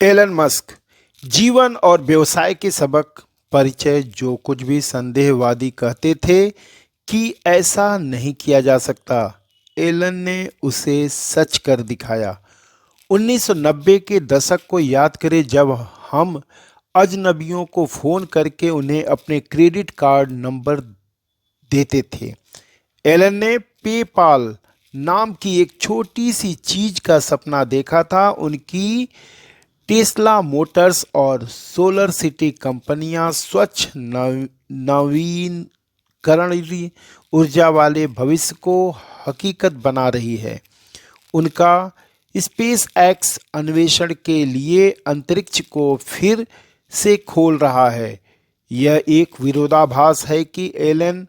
Elon Musk जीवन और व्यवसाय के सबक परिचय। जो कुछ भी संदेहवादी कहते थे कि ऐसा नहीं किया जा सकता, एलन ने उसे सच कर दिखाया। 1990 के दशक को याद करें, जब हम अजनबियों को फोन करके उन्हें अपने क्रेडिट कार्ड नंबर देते थे। एलन ने पेपाल नाम की एक छोटी सी चीज का सपना देखा था। उनकी टेस्ला मोटर्स और सोलर सिटी कंपनियां स्वच्छ नवीकरणीय ऊर्जा वाले भविष्य को हकीकत बना रही है। उनका स्पेस एक्स अन्वेषण के लिए अंतरिक्ष को फिर से खोल रहा है। यह एक विरोधाभास है कि एलन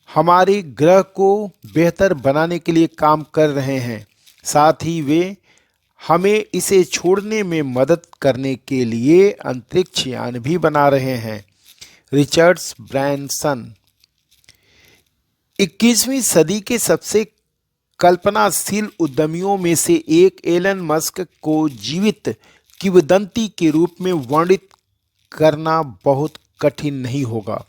हमारे ग्रह को बेहतर बनाने के लिए काम कर रहे हैं, साथ ही वे हमें इसे छोड़ने में मदद करने के लिए अंतरिक्ष यान भी बना रहे हैं। रिचर्ड ब्रैनसन 21वीं सदी के सबसे कल्पनाशील उद्यमियों में से एक एलन मस्क को जीवित किंवदंती के रूप में वर्णित करना बहुत कठिन नहीं होगा।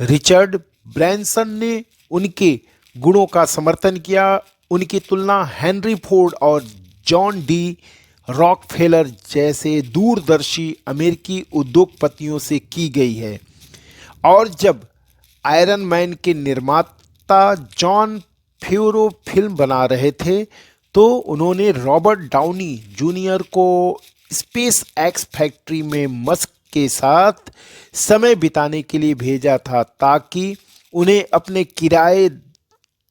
रिचर्ड ब्रैनसन ने उनके गुणों का समर्थन किया। उनकी तुलना हेनरी फोर्ड और जॉन डी रॉकफेलर जैसे दूरदर्शी अमेरिकी उद्योगपतियों से की गई है। और जब आयरन मैन के निर्माता जॉन फेवरो फिल्म बना रहे थे, तो उन्होंने रॉबर्ट डाउनी जूनियर को स्पेस एक्स फैक्ट्री में मस्क के साथ समय बिताने के लिए भेजा था, ताकि उन्हें अपने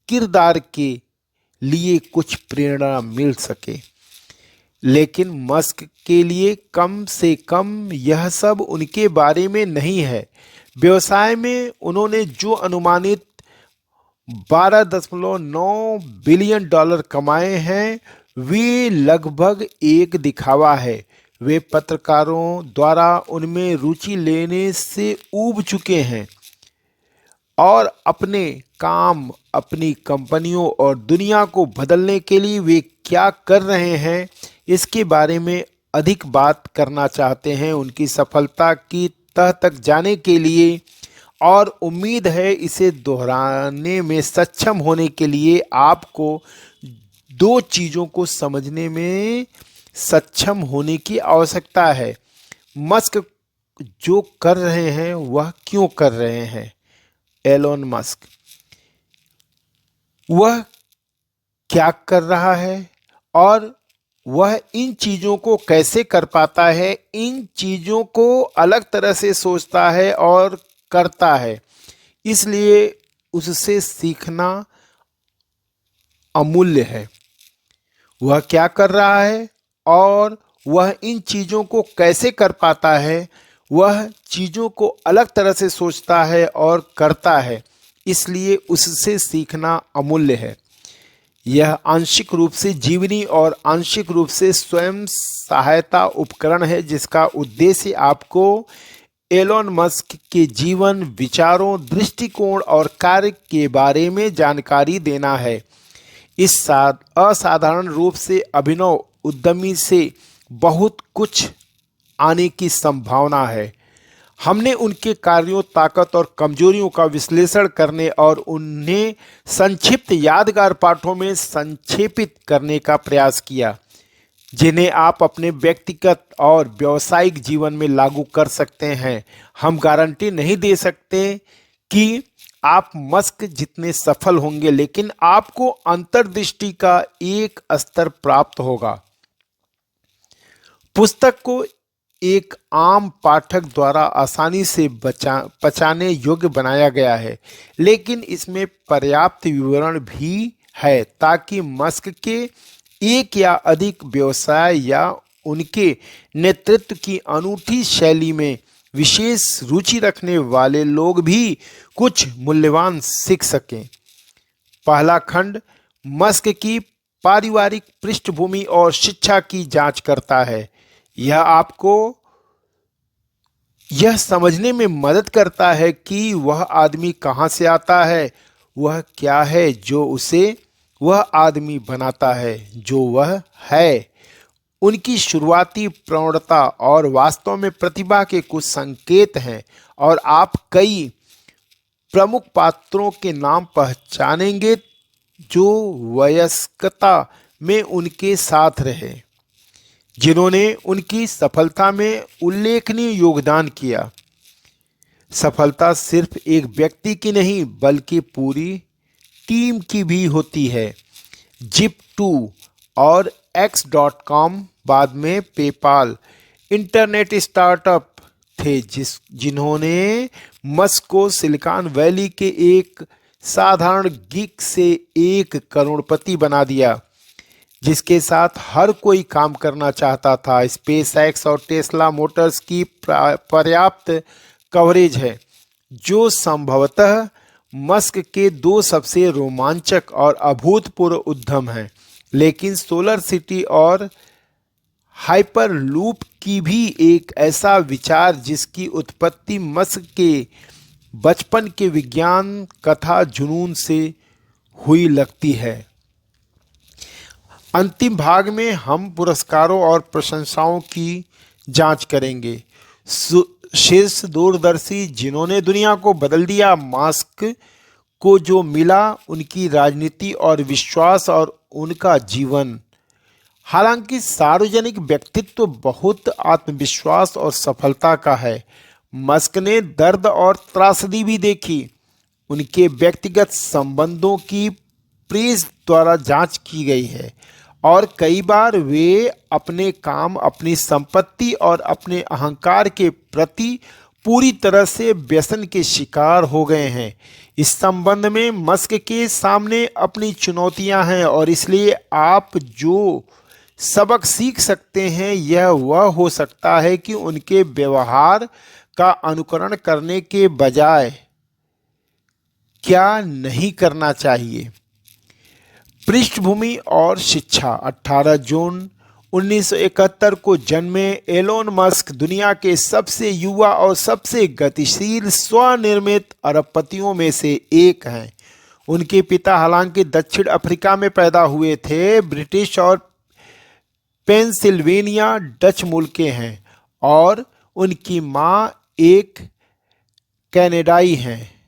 किरदार के लिए कुछ प्रेरणा मिल सके। लेकिन मस्क के लिए कम से कम यह सब उनके बारे में नहीं है। व्यवसाय में उन्होंने जो अनुमानित 12.9 बिलियन डॉलर कमाए हैं, वे लगभग एक दिखावा है। वे पत्रकारों द्वारा उनमें रुचि लेने से ऊब चुके हैं और अपने काम, अपनी कंपनियों और दुनिया को बदलने के लिए वे क्या कर रहे हैं, इसके बारे में अधिक बात करना चाहते हैं। उनकी सफलता की तह तक जाने के लिए और उम्मीद है इसे दोहराने में सक्षम होने के लिए आपको दो चीज़ों को समझने में सक्षम होने की आवश्यकता है। मस्क जो कर रहे हैं वह क्यों कर रहे हैं। एलोन मस्क वह क्या कर रहा है और वह इन चीज़ों को कैसे कर पाता है। इन चीज़ों को अलग तरह से सोचता है और करता है, इसलिए उससे सीखना अमूल्य है। वह क्या कर रहा है और वह इन चीज़ों को कैसे कर पाता है। वह चीज़ों को अलग तरह से सोचता है और करता है, इसलिए उससे सीखना अमूल्य है। यह आंशिक रूप से जीवनी और आंशिक रूप से स्वयं सहायता उपकरण है, जिसका उद्देश्य आपको एलोन मस्क के जीवन, विचारों, दृष्टिकोण और कार्य के बारे में जानकारी देना है। इस असाधारण रूप से अभिनव उद्यमी से बहुत कुछ आने की संभावना है। हमने उनके कार्यों, ताकत और कमजोरियों का विश्लेषण करने और उन्हें संक्षिप्त यादगार पाठों में संक्षेपित करने का प्रयास किया, जिन्हें आप अपने व्यक्तिगत और व्यावसायिक जीवन में लागू कर सकते हैं। हम गारंटी नहीं दे सकते कि आप मस्क जितने सफल होंगे, लेकिन आपको अंतर्दृष्टि का एक स्तर प्राप्त होगा। पुस्तक को एक आम पाठक द्वारा आसानी से पचाने योग्य बनाया गया है, लेकिन इसमें पर्याप्त विवरण भी है ताकि मस्क के एक या अधिक व्यवसाय या उनके नेतृत्व की अनूठी शैली में विशेष रुचि रखने वाले लोग भी कुछ मूल्यवान सीख सकें। पहला खंड मस्क की पारिवारिक पृष्ठभूमि और शिक्षा की जांच करता है। यह आपको यह समझने में मदद करता है कि वह आदमी कहां से आता है, वह क्या है जो उसे वह आदमी बनाता है जो वह है, उनकी शुरुआती प्रौढ़ता और वास्तव में प्रतिभा के कुछ संकेत हैं और आप कई प्रमुख पात्रों के नाम पहचानेंगे जो वयस्कता में उनके साथ रहे, जिन्होंने उनकी सफलता में उल्लेखनीय योगदान किया। सफलता सिर्फ एक व्यक्ति की नहीं बल्कि पूरी टीम की भी होती है। जिप2 और X.com बाद में पेपाल इंटरनेट स्टार्टअप थे जिन्होंने मस्क को सिलिकॉन वैली के एक साधारण गीक से एक करोड़पति बना दिया जिसके साथ हर कोई काम करना चाहता था। स्पेसएक्स और टेस्ला मोटर्स की पर्याप्त कवरेज है जो संभवतः मस्क के दो सबसे रोमांचक और अभूतपूर्व उद्यम हैं, लेकिन सोलर सिटी और हाइपरलूप की भी एक ऐसा विचार जिसकी उत्पत्ति मस्क के बचपन के विज्ञान कथा जुनून से हुई लगती है। अंतिम भाग में हम पुरस्कारों और प्रशंसाओं की जांच करेंगे। शीर्ष दूरदर्शी जिन्होंने दुनिया को बदल दिया, मस्क को जो मिला, उनकी राजनीति और विश्वास और उनका जीवन। हालांकि सार्वजनिक व्यक्तित्व बहुत आत्मविश्वास और सफलता का है, मस्क ने दर्द और त्रासदी भी देखी। उनके व्यक्तिगत संबंधों की प्रेस द्वारा जांच की गई है और कई बार वे अपने काम, अपनी संपत्ति और अपने अहंकार के प्रति पूरी तरह से व्यसन के शिकार हो गए हैं। इस संबंध में मस्क के सामने अपनी चुनौतियां हैं और इसलिए आप जो सबक सीख सकते हैं यह वह हो सकता है कि उनके व्यवहार का अनुकरण करने के बजाय क्या नहीं करना चाहिए। पृष्ठभूमि और शिक्षा। 18 जून 1971 को जन्मे एलोन मस्क दुनिया के सबसे युवा और सबसे गतिशील स्वनिर्मित अरबपतियों में से एक हैं। उनके पिता हालांकि दक्षिण अफ्रीका में पैदा हुए थे, ब्रिटिश और पेंसिल्वेनिया डच मूल के हैं और उनकी मां एक कनाडाई हैं।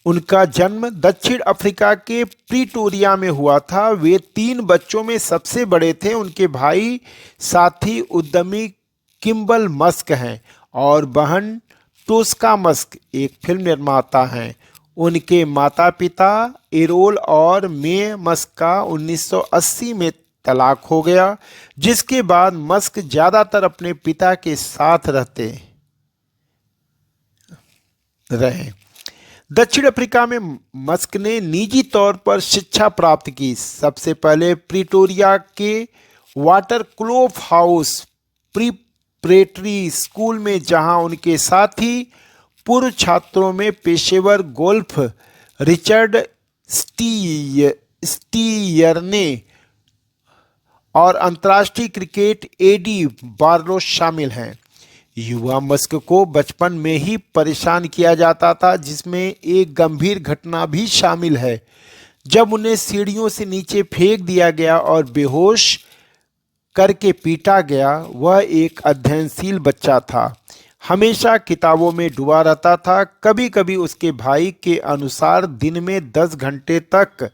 उनका जन्म दक्षिण अफ्रीका के प्रिटोरिया में हुआ था। वे 3 बच्चों में सबसे बड़े थे। उनके भाई साथी उद्यमी किम्बल मस्क हैं और बहन टोस्का मस्क एक फिल्म निर्माता हैं। उनके माता पिता एरोल और मे मस्क का 1980 में तलाक हो गया, जिसके बाद मस्क ज्यादातर अपने पिता के साथ रहे। दक्षिण अफ्रीका में मस्क ने निजी तौर पर शिक्षा प्राप्त की। सबसे पहले प्रिटोरिया के वाटरक्लोफ हाउस प्रिपरेटरी स्कूल में, जहां उनके साथी पूर्व छात्रों में पेशेवर गोल्फ रिचर्ड स्टीयरने और अंतर्राष्ट्रीय क्रिकेट एडी बार्लो शामिल हैं। युवा मस्क को बचपन में ही परेशान किया जाता था, जिसमें एक गंभीर घटना भी शामिल है जब उन्हें सीढ़ियों से नीचे फेंक दिया गया और बेहोश करके पीटा गया। वह एक अध्ययनशील बच्चा था, हमेशा किताबों में डूबा रहता था। कभी कभी उसके भाई के अनुसार दिन में 10 घंटे तक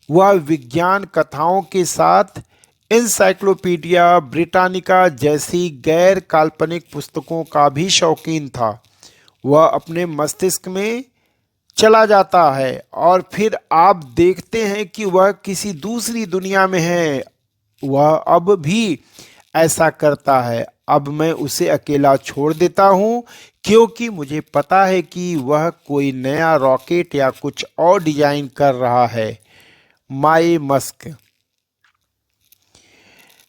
वह विज्ञान कथाओं के साथ एनसाइक्लोपीडिया ब्रिटानिका जैसी गैर काल्पनिक पुस्तकों का भी शौकीन था। वह अपने मस्तिष्क में चला जाता है और फिर आप देखते हैं कि वह किसी दूसरी दुनिया में है। वह अब भी ऐसा करता है। अब मैं उसे अकेला छोड़ देता हूं क्योंकि मुझे पता है कि वह कोई नया रॉकेट या कुछ और डिजाइन कर रहा है। माए मस्क।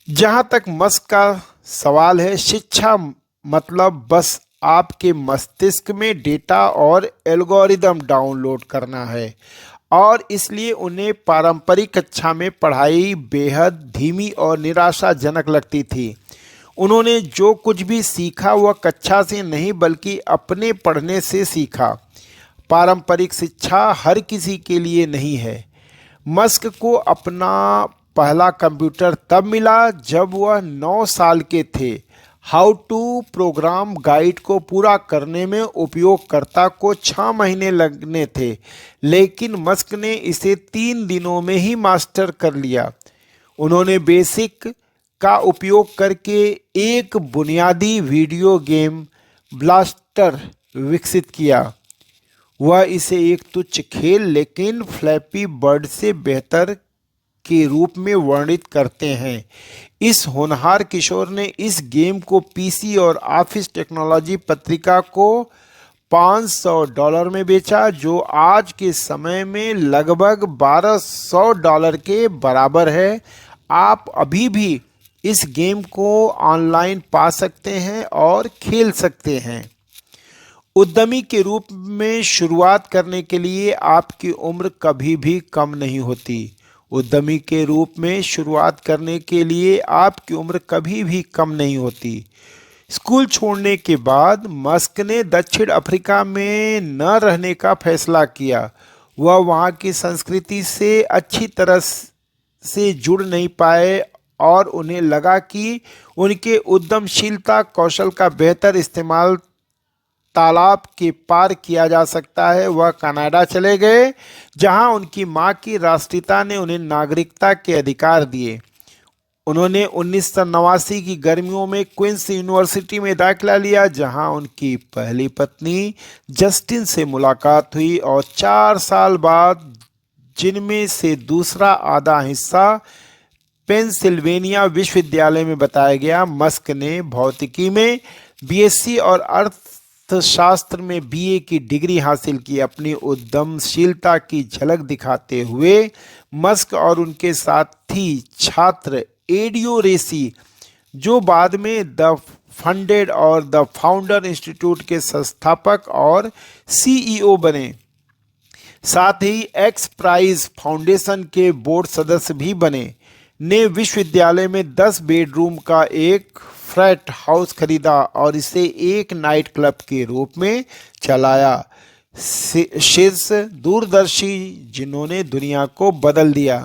जहां तक मस्क का सवाल है, शिक्षा मतलब बस आपके मस्तिष्क में डेटा और एल्गोरिदम डाउनलोड करना है और इसलिए उन्हें पारंपरिक कक्षा में पढ़ाई बेहद धीमी और निराशाजनक लगती थी। उन्होंने जो कुछ भी सीखा वह कक्षा से नहीं बल्कि अपने पढ़ने से सीखा। पारंपरिक शिक्षा हर किसी के लिए नहीं है। मस्क को अपना पहला कंप्यूटर तब मिला जब वह 9 साल के थे। हाउ टू प्रोग्राम गाइड को पूरा करने में उपयोगकर्ता को 6 महीने लगने थे, लेकिन मस्क ने इसे 3 दिनों में ही मास्टर कर लिया। उन्होंने बेसिक का उपयोग करके एक बुनियादी वीडियो गेम ब्लास्टर विकसित किया। वह इसे एक तुच्छ खेल लेकिन फ्लैपी बर्ड से बेहतर के रूप में वर्णित करते हैं। इस होनहार किशोर ने इस गेम को पीसी और ऑफिस टेक्नोलॉजी पत्रिका को $500 में बेचा, जो आज के समय में लगभग $1200 के बराबर है। आप अभी भी इस गेम को ऑनलाइन पा सकते हैं और खेल सकते हैं। उद्यमी के रूप में शुरुआत करने के लिए आपकी उम्र कभी भी कम नहीं होती। उद्यमी के रूप में शुरुआत करने के लिए आपकी उम्र कभी भी कम नहीं होती। स्कूल छोड़ने के बाद मस्क ने दक्षिण अफ्रीका में न रहने का फैसला किया। वह वहाँ की संस्कृति से अच्छी तरह से जुड़ नहीं पाए और उन्हें लगा कि उनके उद्यमशीलता कौशल का बेहतर इस्तेमाल तालाब के पार किया जा सकता है। वह कनाडा चले गए, जहां उनकी मां की राष्ट्रीयता ने उन्हें नागरिकता के अधिकार दिए। उन्होंने 1989 की गर्मियों में क्वींस यूनिवर्सिटी में दाखिला लिया, जहां उनकी पहली पत्नी जस्टिन से मुलाकात हुई और 4 साल बाद, जिनमें से दूसरा आधा हिस्सा पेंसिल्वेनिया विश्वविद्यालय में बताया गया, मस्क ने भौतिकी में बीएससी और अर्थशास्त्र में बीए की डिग्री हासिल की। अपनी उद्यमशीलता की झलक दिखाते हुए मस्क और उनके साथी छात्र एडियो रेसी, जो बाद में द फंडेड और द फाउंडर इंस्टीट्यूट के संस्थापक और सीईओ बने, साथ ही एक्स प्राइज फाउंडेशन के बोर्ड सदस्य भी बने, ने विश्वविद्यालय में 10 बेडरूम का एक फ्लैट हाउस खरीदा और इसे एक नाइट क्लब के रूप में चलाया। शीर्ष दूरदर्शी जिन्होंने दुनिया को बदल दिया।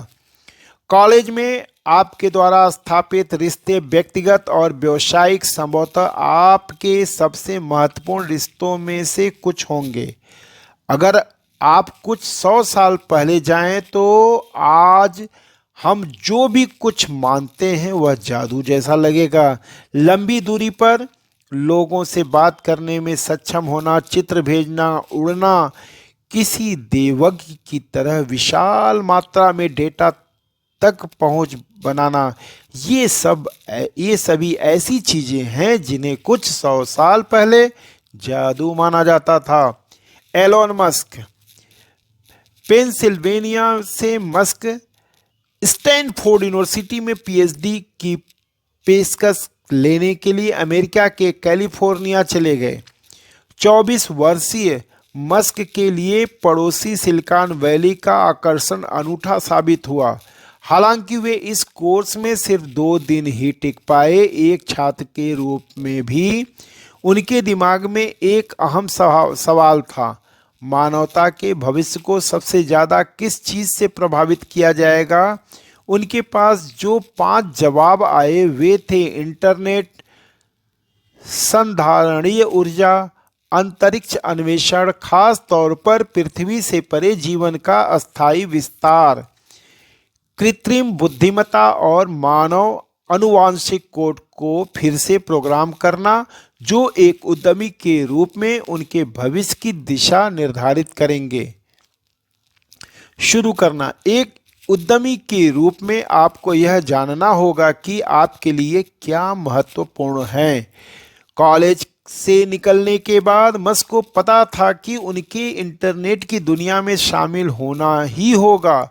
कॉलेज में आपके द्वारा स्थापित रिश्ते व्यक्तिगत और व्यावसायिक संभवतः आपके सबसे महत्वपूर्ण रिश्तों में से कुछ होंगे। अगर आप कुछ 100 साल पहले जाएं तो आज हम जो भी कुछ मानते हैं वह जादू जैसा लगेगा। लंबी दूरी पर लोगों से बात करने में सक्षम होना, चित्र भेजना, उड़ना, किसी देवज्ञ की तरह विशाल मात्रा में डेटा तक पहुंच बनाना, ये सभी ऐसी चीजें हैं जिन्हें कुछ 100 साल पहले जादू माना जाता था। Elon Musk. पेंसिल्वेनिया से मस्क स्टैनफोर्ड यूनिवर्सिटी में पीएचडी की पेशकश लेने के लिए अमेरिका के कैलिफोर्निया चले गए। 24 वर्षीय मस्क के लिए पड़ोसी सिलिकॉन वैली का आकर्षण अनूठा साबित हुआ। हालांकि वे इस कोर्स में सिर्फ 2 दिन ही टिक पाए। एक छात्र के रूप में भी उनके दिमाग में एक अहम सवाल था, मानवता के भविष्य को सबसे ज़्यादा किस चीज़ से प्रभावित किया जाएगा। उनके पास जो 5 जवाब आए वे थे इंटरनेट, संधारणीय ऊर्जा, अंतरिक्ष अन्वेषण, खास तौर पर पृथ्वी से परे जीवन का अस्थायी विस्तार, कृत्रिम बुद्धिमत्ता और मानव अनुवांशिक कोड को फिर से प्रोग्राम करना, जो एक उद्यमी के रूप में उनके भविष्य की दिशा निर्धारित करेंगे। शुरू करना। एक उद्यमी के रूप में आपको यह जानना होगा कि आपके लिए क्या महत्वपूर्ण है। कॉलेज से निकलने के बाद मस्क को पता था कि उनके इंटरनेट की दुनिया में शामिल होना ही होगा।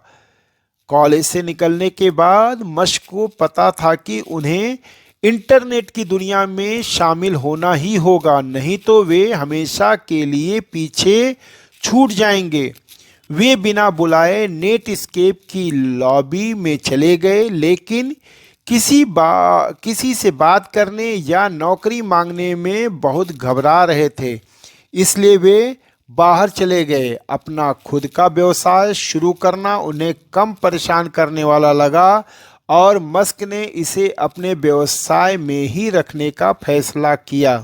कॉलेज से निकलने के बाद मस्क को पता था कि उन्हें इंटरनेट की दुनिया में शामिल होना ही होगा, नहीं तो वे हमेशा के लिए पीछे छूट जाएंगे। वे बिना बुलाए नेटस्केप की लॉबी में चले गए, लेकिन किसी से बात करने या नौकरी मांगने में बहुत घबरा रहे थे, इसलिए वे बाहर चले गए। अपना खुद का व्यवसाय शुरू करना उन्हें कम परेशान करने वाला लगा और मस्क ने इसे अपने व्यवसाय में ही रखने का फैसला किया।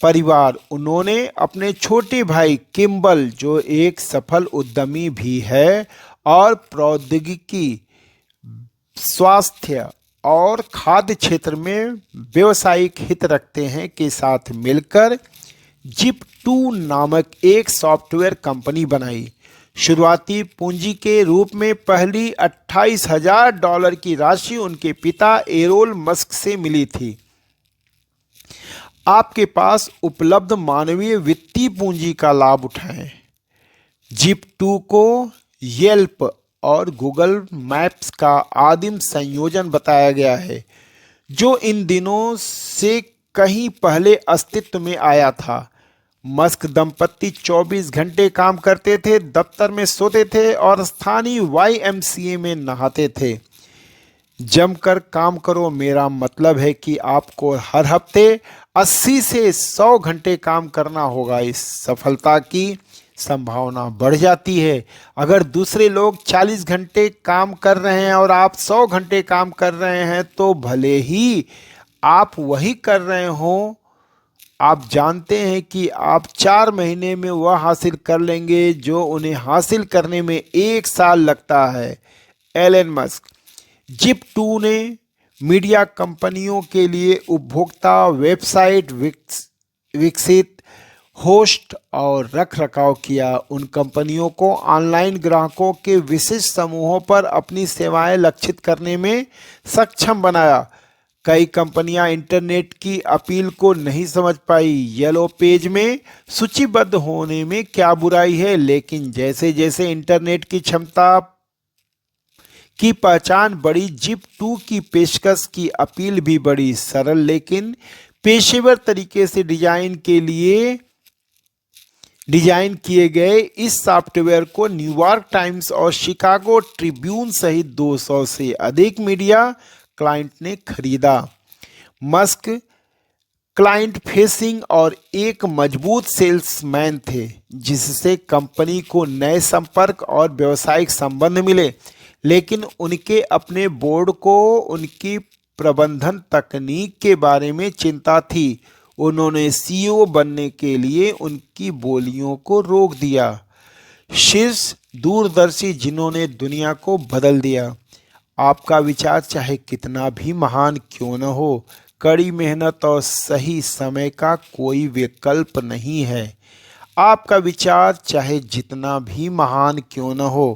परिवार: उन्होंने अपने छोटे भाई किम्बल, जो एक सफल उद्यमी भी है और प्रौद्योगिकी, स्वास्थ्य और खाद्य क्षेत्र में व्यवसायिक हित रखते हैं, के साथ मिलकर जिप2 नामक एक सॉफ्टवेयर कंपनी बनाई। शुरुआती पूंजी के रूप में पहली $28,000 की राशि उनके पिता एरोल मस्क से मिली थी। आपके पास उपलब्ध मानवीय वित्तीय पूंजी का लाभ उठाएं। जिप2 को येल्प और गूगल मैप्स का आदिम संयोजन बताया गया है, जो इन दिनों से कहीं पहले अस्तित्व में आया था। मस्क दंपत्ति 24 घंटे काम करते थे, दफ्तर में सोते थे और स्थानीय YMCA में नहाते थे। जमकर काम करो, मेरा मतलब है कि आपको हर हफ्ते 80 से 100 घंटे काम करना होगा। इस सफलता की संभावना बढ़ जाती है। अगर दूसरे लोग 40 घंटे काम कर रहे हैं और आप 100 घंटे काम कर रहे हैं, तो भले ही आप वही कर रहे हो, आप जानते हैं कि आप 4 महीने में वह हासिल कर लेंगे जो उन्हें हासिल करने में 1 साल लगता है। एलन मस्क: जिप2 ने मीडिया कंपनियों के लिए उपभोक्ता वेबसाइट विकसित, होस्ट और रखरखाव किया। उन कंपनियों को ऑनलाइन ग्राहकों के विशिष्ट समूहों पर अपनी सेवाएं लक्षित करने में सक्षम बनाया। कई कंपनियां इंटरनेट की अपील को नहीं समझ पाई। येलो पेज में सूचीबद्ध होने में क्या बुराई है, लेकिन जैसे जैसे इंटरनेट की क्षमता की पहचान बढ़ी, जिप2 की पेशकश की अपील भी बढ़ी। सरल लेकिन पेशेवर तरीके से डिजाइन किए गए इस सॉफ्टवेयर को न्यूयॉर्क टाइम्स और शिकागो ट्रिब्यून सहित 200 से अधिक मीडिया क्लाइंट ने खरीदा। मस्क क्लाइंट फेसिंग और एक मजबूत सेल्समैन थे, जिससे कंपनी को नए संपर्क और व्यावसायिक संबंध मिले। लेकिन उनके अपने बोर्ड को उनकी प्रबंधन तकनीक के बारे में चिंता थी। उन्होंने CEO बनने के लिए उनकी बोलियों को रोक दिया। शीर्ष दूरदर्शी जिन्होंने दुनिया को बदल दिया। आपका विचार चाहे कितना भी महान क्यों न हो, कड़ी मेहनत और सही समय का कोई विकल्प नहीं है। आपका विचार चाहे जितना भी महान क्यों न हो,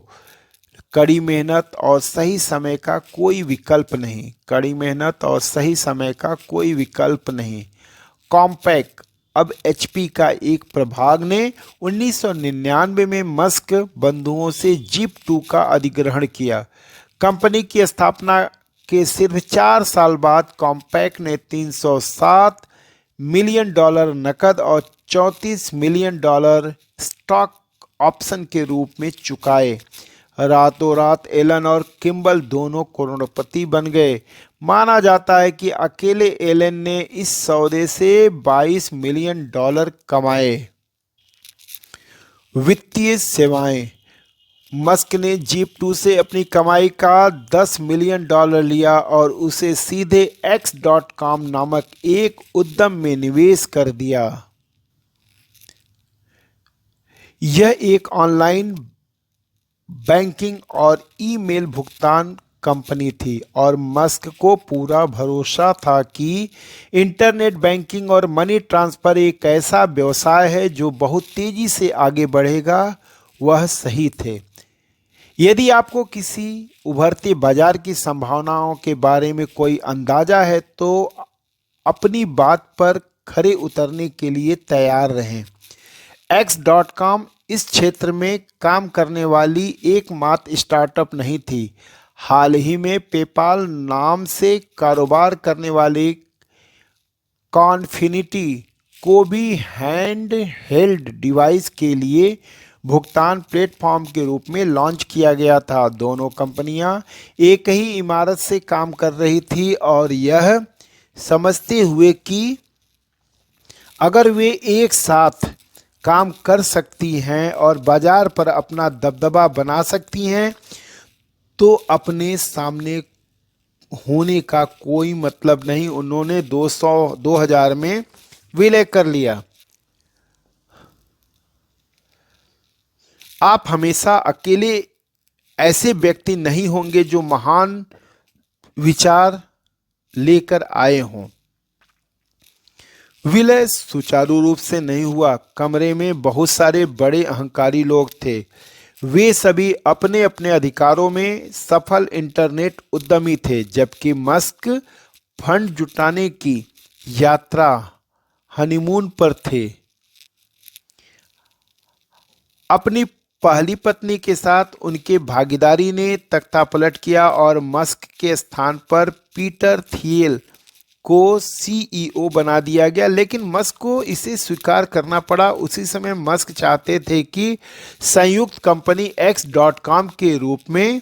कड़ी मेहनत और सही समय का कोई विकल्प नहीं। कड़ी मेहनत और सही समय का कोई विकल्प नहीं। कॉम्पैक: अब HP का एक प्रभाग ने 1999 में मस्क बंधुओं से जिप2 का अधिग्रहण किया। कंपनी की स्थापना के सिर्फ 4 साल बाद कॉम्पैक ने $307 मिलियन नकद और $34 मिलियन स्टॉक ऑप्शन के रूप में चुकाए। रातों रात एलन और किम्बल दोनों करोड़पति बन गए। माना जाता है कि अकेले एलन ने इस सौदे से $22 मिलियन कमाए। वित्तीय सेवाएं: मस्क ने जिप2 से अपनी कमाई का $10 मिलियन लिया और उसे सीधे X.com नामक एक उद्यम में निवेश कर दिया। यह एक ऑनलाइन बैंकिंग और ईमेल भुगतान कंपनी थी और मस्क को पूरा भरोसा था कि इंटरनेट बैंकिंग और मनी ट्रांसफर एक ऐसा व्यवसाय है जो बहुत तेजी से आगे बढ़ेगा। वह सही थे। यदि आपको किसी उभरते बाजार की संभावनाओं के बारे में कोई अंदाजा है, तो अपनी बात पर खरे उतरने के लिए तैयार रहें। X.com इस क्षेत्र में काम करने वाली एकमात्र स्टार्टअप नहीं थी। हाल ही में पेपाल नाम से कारोबार करने वाले कॉन्फिनिटी को भी हैंड हेल्ड डिवाइस के लिए भुगतान प्लेटफॉर्म के रूप में लॉन्च किया गया था। दोनों कंपनियां एक ही इमारत से काम कर रही थी और यह समझते हुए कि अगर वे एक साथ काम कर सकती हैं और बाजार पर अपना दबदबा बना सकती हैं, तो अपने सामने होने का कोई मतलब नहीं। उन्होंने 2000 में विलय कर लिया। आप हमेशा अकेले ऐसे व्यक्ति नहीं होंगे जो महान विचार लेकर आए हों। विलय सुचारू रूप से नहीं हुआ। कमरे में बहुत सारे बड़े अहंकारी लोग थे। वे सभी अपने अपने अधिकारों में सफल इंटरनेट उद्यमी थे, जबकि मस्क फंड जुटाने की यात्रा हनीमून पर थे। अपनी पहली पत्नी के साथ उनके भागीदारी ने तख्तापलट किया और मस्क के स्थान पर पीटर थियल को सीईओ बना दिया गया, लेकिन मस्क को इसे स्वीकार करना पड़ा। उसी समय मस्क चाहते थे कि संयुक्त कंपनी X.com के रूप में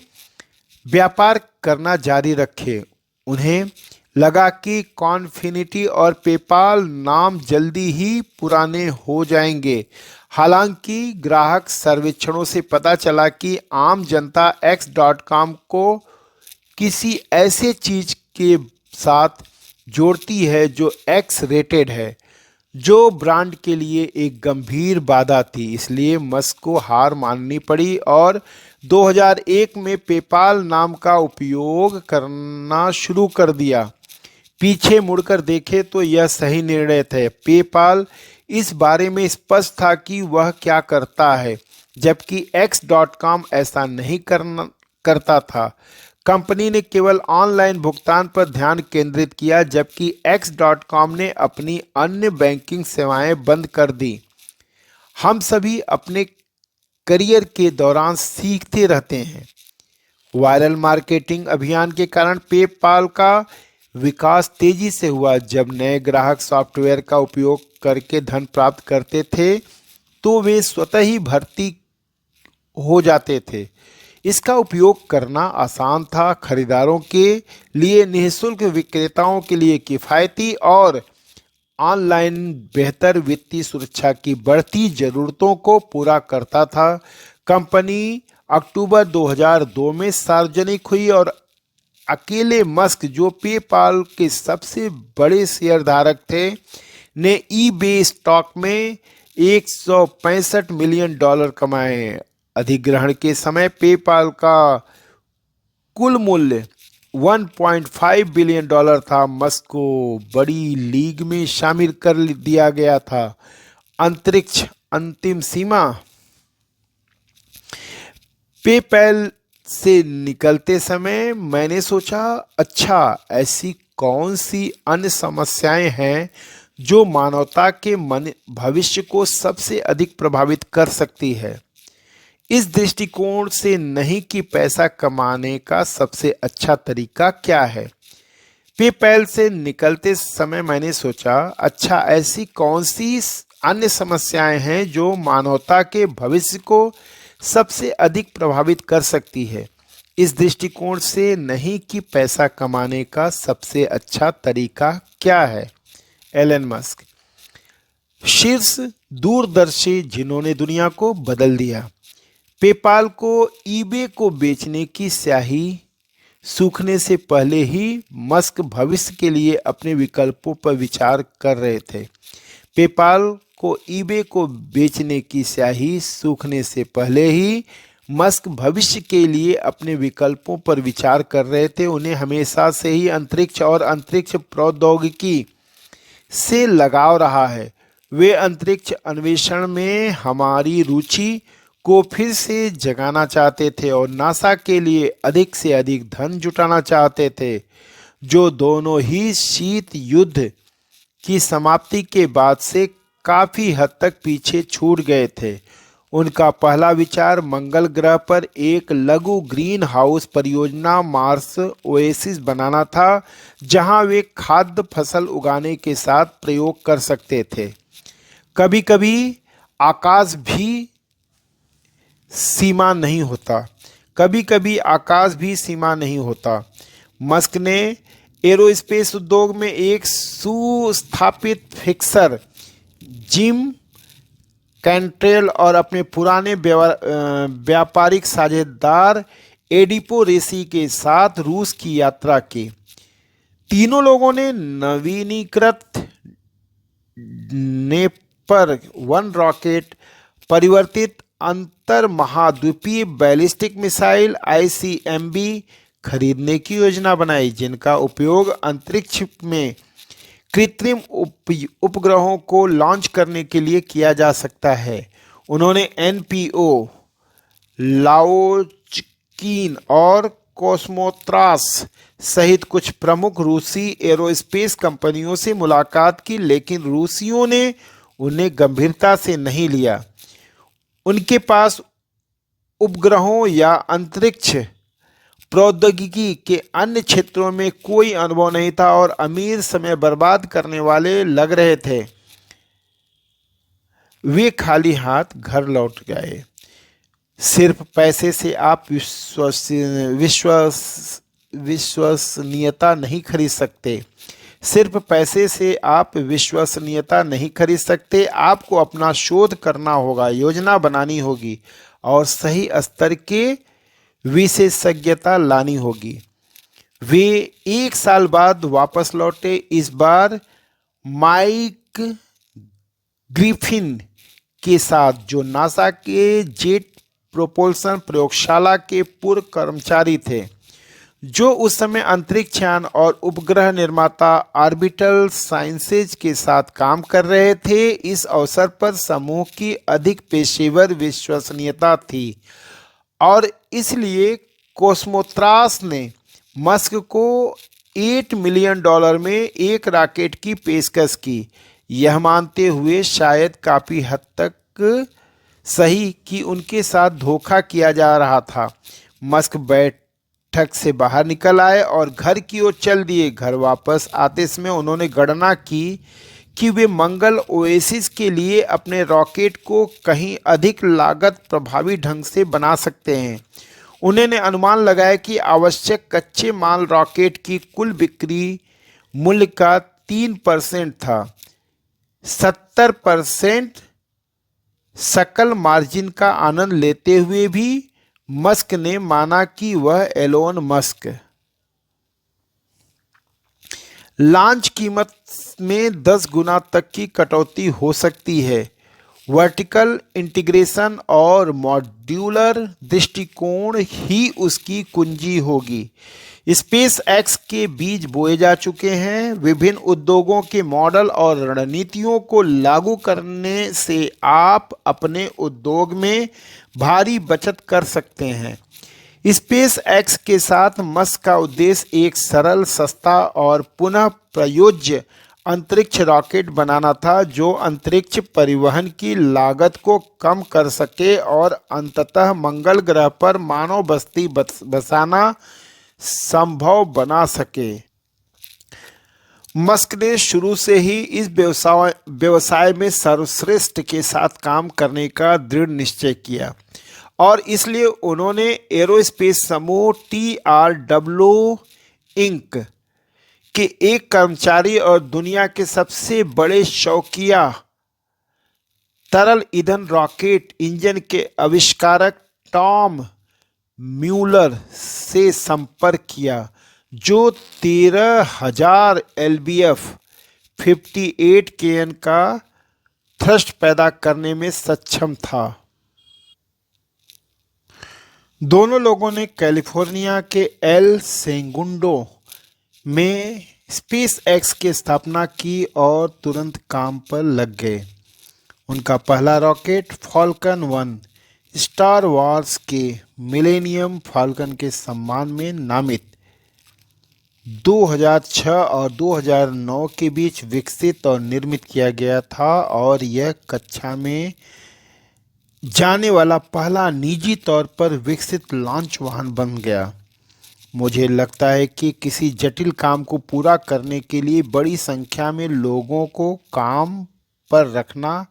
व्यापार करना जारी रखे। उन्हें लगा कि कॉन्फिनिटी और पेपाल नाम जल्दी ही पुराने हो जाएंगे। हालांकि ग्राहक सर्वेक्षणों से पता चला कि आम जनता X.com को किसी ऐसे चीज के साथ जोड़ती है जो X रेटेड है, जो ब्रांड के लिए एक गंभीर बाधा थी। इसलिए मस्क को हार माननी पड़ी और 2001 में पेपाल नाम का उपयोग करना शुरू कर दिया। पीछे मुड़कर देखें तो यह सही निर्णय था। पेपाल इस बारे में स्पष्ट था कि वह क्या करता है, जबकि X.com ऐसा नहीं करता था। कंपनी ने केवल ऑनलाइन भुगतान पर ध्यान केंद्रित किया, जबकि X.com ने अपनी अन्य बैंकिंग सेवाएं बंद कर दी। हम सभी अपने करियर के दौरान सीखते रहते हैं। वायरल मार्केटिंग अभियान के कारण पेपाल का विकास तेजी से हुआ। जब नए ग्राहक सॉफ्टवेयर का उपयोग करके धन प्राप्त करते थे तो वे स्वतः ही भर्ती हो जाते थे। इसका उपयोग करना आसान था, खरीदारों के लिए निःशुल्क, विक्रेताओं के लिए किफ़ायती और ऑनलाइन बेहतर वित्तीय सुरक्षा की बढ़ती ज़रूरतों को पूरा करता था। कंपनी अक्टूबर 2002 में सार्वजनिक हुई और अकेले मस्क, जो पेपाल के सबसे बड़े शेयरधारक थे, ने ईबे स्टॉक में $165 मिलियन कमाए। अधिग्रहण के समय पेपाल का कुल मूल्य $1.5 बिलियन था। मस्क को बड़ी लीग में शामिल कर दिया गया था। अंतरिक्ष अंतिम सीमा। पेपैल से निकलते समय मैंने सोचा, अच्छा, ऐसी कौन सी अन्य समस्याएं हैं जो मानवता के भविष्य को सबसे अधिक प्रभावित कर सकती है। इस दृष्टिकोण से नहीं कि पैसा कमाने का सबसे अच्छा तरीका क्या है। पेपैल से निकलते समय मैंने सोचा, अच्छा, ऐसी कौन सी अन्य समस्याएं हैं जो मानवता के भविष्य को सबसे अधिक प्रभावित कर सकती है। इस दृष्टिकोण से नहीं कि पैसा कमाने का सबसे अच्छा तरीका क्या है। एलन मस्क, शीर्ष दूरदर्शी जिन्होंने दुनिया को बदल दिया। पेपाल को ईबे को बेचने की स्याही सूखने से पहले ही मस्क भविष्य के लिए अपने विकल्पों पर विचार कर रहे थे। पेपाल को ईबे को बेचने की स्याही सूखने से पहले ही मस्क भविष्य के लिए अपने विकल्पों पर विचार कर रहे थे। उन्हें हमेशा से ही अंतरिक्ष और अंतरिक्ष प्रौद्योगिकी से लगाव रहा है। वे अंतरिक्ष अन्वेषण में हमारी रुचि को फिर से जगाना चाहते थे और नासा के लिए अधिक से अधिक धन जुटाना चाहते थे, जो दोनों ही शीत युद्ध की समाप्ति के बाद से काफी हद तक पीछे छूट गए थे। उनका पहला विचार मंगल ग्रह पर एक लघु ग्रीन हाउस परियोजना मार्स ओएसिस बनाना था, जहां वे खाद्य फसल उगाने के साथ प्रयोग कर सकते थे। कभी कभी आकाश भी सीमा नहीं होता, कभी कभी आकाश भी सीमा नहीं होता। मस्क ने एरोस्पेस उद्योग में एक सुस्थापित फिक्सर जिम कैंट्रेल और अपने पुराने व्यापारिक साझेदार एडिपो रेसी के साथ रूस की यात्रा की। तीनों लोगों ने नवीनीकृत नेपर वन रॉकेट, परिवर्तित अंतर महाद्वीपीय बैलिस्टिक मिसाइल आईसीएमबी खरीदने की योजना बनाई, जिनका उपयोग अंतरिक्ष में कृत्रिम उपग्रहों को लॉन्च करने के लिए किया जा सकता है। उन्होंने एनपीओ, लाओचकीन और कोस्मोत्रास सहित कुछ प्रमुख रूसी एरोस्पेस कंपनियों से मुलाकात की, लेकिन रूसियों ने उन्हें गंभीरता से नहीं लिया। उनके पास उपग्रहों या अंतरिक्ष प्रौद्योगिकी के अन्य क्षेत्रों में कोई अनुभव नहीं था और अमीर समय बर्बाद करने वाले लग रहे थे। वे खाली हाथ घर लौट गए। सिर्फ पैसे से आप विश्वसनीयता नहीं खरीद सकते। सिर्फ पैसे से आप विश्वसनीयता नहीं खरीद सकते। आपको अपना शोध करना होगा, योजना बनानी होगी और सही स्तर के विशेषज्ञता लानी होगी। वे 1 साल बाद वापस लौटे, इस बार माइक ग्रिफिन के साथ, जो नासा के जेट प्रोपल्शन प्रयोगशाला के पूर्व कर्मचारी थे, जो उस समय अंतरिक्ष यान और उपग्रह निर्माता ऑर्बिटल साइंसेज के साथ काम कर रहे थे। इस अवसर पर समूह की अधिक पेशेवर विश्वसनीयता थी और इसलिए कोस्मोत्रास ने मस्क को $8 मिलियन में एक रॉकेट की पेशकश की, यह मानते हुए शायद काफी हद तक सही कि उनके साथ धोखा किया जा रहा था। मस्क बैठक से बाहर निकल आए और घर की ओर चल दिए। घर वापस आते समय उन्होंने गणना की कि वे मंगल ओएसिस के लिए अपने रॉकेट को कहीं अधिक लागत प्रभावी ढंग से बना सकते हैं। उन्होंने अनुमान लगाया कि आवश्यक कच्चे माल रॉकेट की कुल बिक्री मूल्य का 3% था। 70% सकल मार्जिन का आनंद लेते हुए भी मस्क ने माना कि वह एलोन मस्क लॉन्च कीमत में 10 गुना तक की कटौती हो सकती है। वर्टिकल इंटीग्रेशन और मॉड्यूलर दृष्टिकोण ही उसकी कुंजी होगी। स्पेस एक्स के बीज बोए जा चुके हैं। विभिन्न उद्योगों के मॉडल और रणनीतियों को लागू करने से आप अपने उद्योग में भारी बचत कर सकते हैं। स्पेस एक्स के साथ मस्क का उद्देश्य एक सरल, सस्ता और पुनः प्रयोज्य अंतरिक्ष रॉकेट बनाना था, जो अंतरिक्ष परिवहन की लागत को कम कर सके और अंततः मंगल ग्रह पर मानव बस्ती बसाना संभव बना सके। मस्क ने शुरू से ही इस व्यवसाय में सर्वश्रेष्ठ के साथ काम करने का दृढ़ निश्चय किया और इसलिए उन्होंने एरोस्पेस समूह TRW इंक के एक कर्मचारी और दुनिया के सबसे बड़े शौकिया तरल ईंधन रॉकेट इंजन के आविष्कारक टॉम म्यूलर से संपर्क किया, जो 13,000 LBF 58 kN का थ्रस्ट पैदा करने में सक्षम था। दोनों लोगों ने कैलिफोर्निया के एल सेगुंडो में स्पेस एक्स की स्थापना की और तुरंत काम पर लग गए। उनका पहला रॉकेट फॉल्कन 1 स्टार वॉर्स के मिलेनियम फाल्कन के सम्मान में नामित 2006 और 2009 के बीच विकसित और निर्मित किया गया था और यह कक्षा में जाने वाला पहला निजी तौर पर विकसित लॉन्च वाहन बन गया। मुझे लगता है कि किसी जटिल काम को पूरा करने के लिए बड़ी संख्या में लोगों को काम पर रखना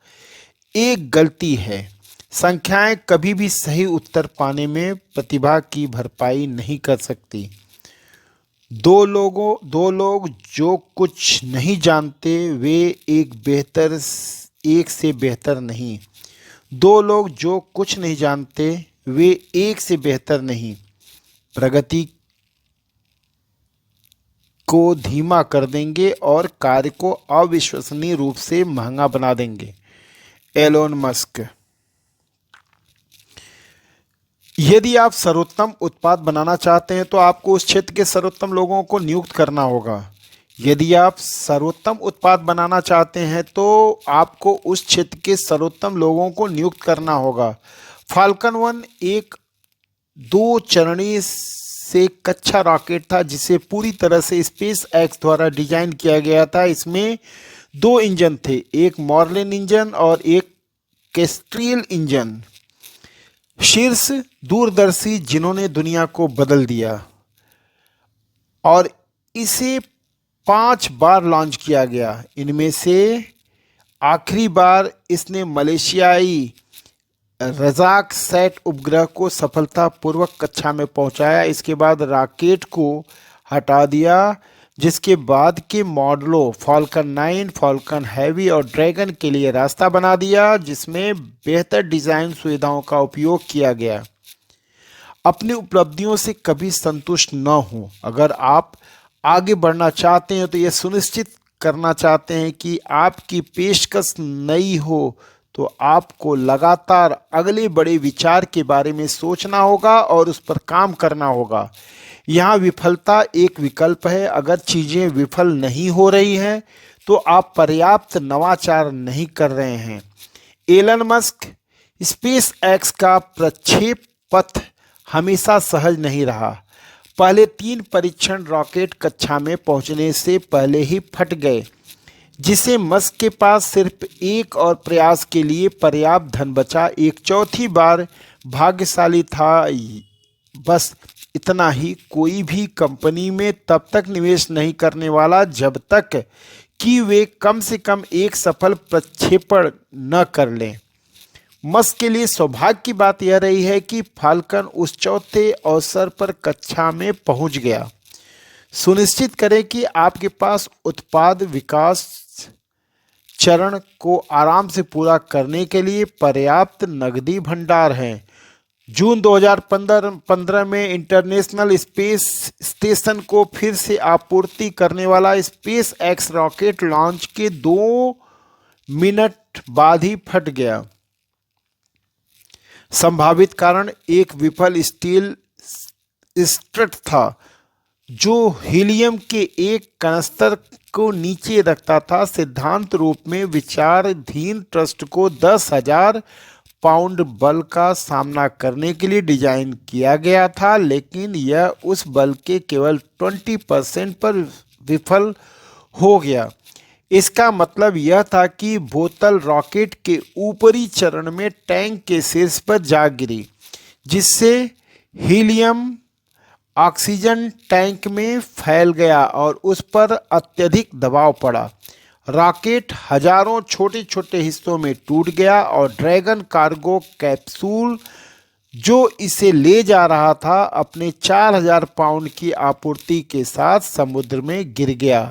एक गलती है। संख्याएं कभी भी सही उत्तर पाने में प्रतिभा की भरपाई नहीं कर सकती। दो लोग जो कुछ नहीं जानते वे एक से बेहतर नहीं। दो लोग जो कुछ नहीं जानते वे एक से बेहतर नहीं। प्रगति को धीमा कर देंगे और कार्य को अविश्वसनीय रूप से महंगा बना देंगे। Elon Musk. यदि आप सर्वोत्तम उत्पाद बनाना चाहते हैं तो आपको उस क्षेत्र के सर्वोत्तम लोगों को नियुक्त करना होगा। यदि आप सर्वोत्तम उत्पाद बनाना चाहते हैं तो आपको उस क्षेत्र के सर्वोत्तम लोगों को नियुक्त करना होगा। फाल्कन 1 एक 2 चरणीय से कच्चा रॉकेट था जिसे पूरी तरह से स्पेस एक्स द्वारा डिजाइन किया गया था। इसमें 2 इंजन थे, एक मॉर्लिन इंजन और एक केस्ट्रियल इंजन, शीर्ष दूरदर्शी जिन्होंने दुनिया को बदल दिया। और इसे 5 बार लॉन्च किया गया। इनमें से आखिरी बार इसने मलेशियाई रजाक सैट उपग्रह को सफलतापूर्वक कक्षा में पहुंचाया। इसके बाद रॉकेट को हटा दिया, जिसके बाद के मॉडलों फाल्कन 9, फाल्कन हैवी और ड्रैगन के लिए रास्ता बना दिया, जिसमें बेहतर डिज़ाइन सुविधाओं का उपयोग किया गया। अपनी उपलब्धियों से कभी संतुष्ट न हो। अगर आप आगे बढ़ना चाहते हैं तो यह सुनिश्चित करना चाहते हैं कि आपकी पेशकश नई हो, तो आपको लगातार अगले बड़े विचार के बारे में सोचना होगा और उस पर काम करना होगा। यहाँ विफलता एक विकल्प है। अगर चीज़ें विफल नहीं हो रही हैं तो आप पर्याप्त नवाचार नहीं कर रहे हैं। Elon Musk. स्पेस एक्स का प्रक्षेप पथ हमेशा सहज नहीं रहा। पहले 3 परीक्षण रॉकेट कक्षा में पहुंचने से पहले ही फट गए, जिसे मस्क के पास सिर्फ एक और प्रयास के लिए पर्याप्त धन बचा। एक चौथी बार भाग्यशाली था। बस इतना ही। कोई भी कंपनी में तब तक निवेश नहीं करने वाला जब तक कि वे कम से कम एक सफल प्रक्षेपण न कर लें। मस्क के लिए सौभाग्य की बात यह रही है कि फाल्कन उस चौथे अवसर पर कक्षा में पहुंच गया। सुनिश्चित करें कि आपके पास उत्पाद विकास चरण को आराम से पूरा करने के लिए पर्याप्त नकदी भंडार है। जून 2015 में इंटरनेशनल स्पेस स्टेशन को फिर से आपूर्ति करने वाला स्पेस एक्स रॉकेट लॉन्च के 2 मिनट बाद ही फट गया। संभावित कारण एक विफल स्टील स्ट्रट था जो हीलियम के एक कनस्तर को नीचे रखता था। सिद्धांत रूप में विचाराधीन ट्रस्ट को 10,000 पाउंड बल का सामना करने के लिए डिजाइन किया गया था, लेकिन यह उस बल के केवल 20% पर विफल हो गया। इसका मतलब यह था कि बोतल रॉकेट के ऊपरी चरण में टैंक के शीर्ष पर जा गिरी, जिससे हीलियम ऑक्सीजन टैंक में फैल गया और उस पर अत्यधिक दबाव पड़ा। रॉकेट हजारों छोटे छोटे हिस्सों में टूट गया और ड्रैगन कार्गो कैप्सूल जो इसे ले जा रहा था अपने 4,000 पाउंड की आपूर्ति के साथ समुद्र में गिर गया।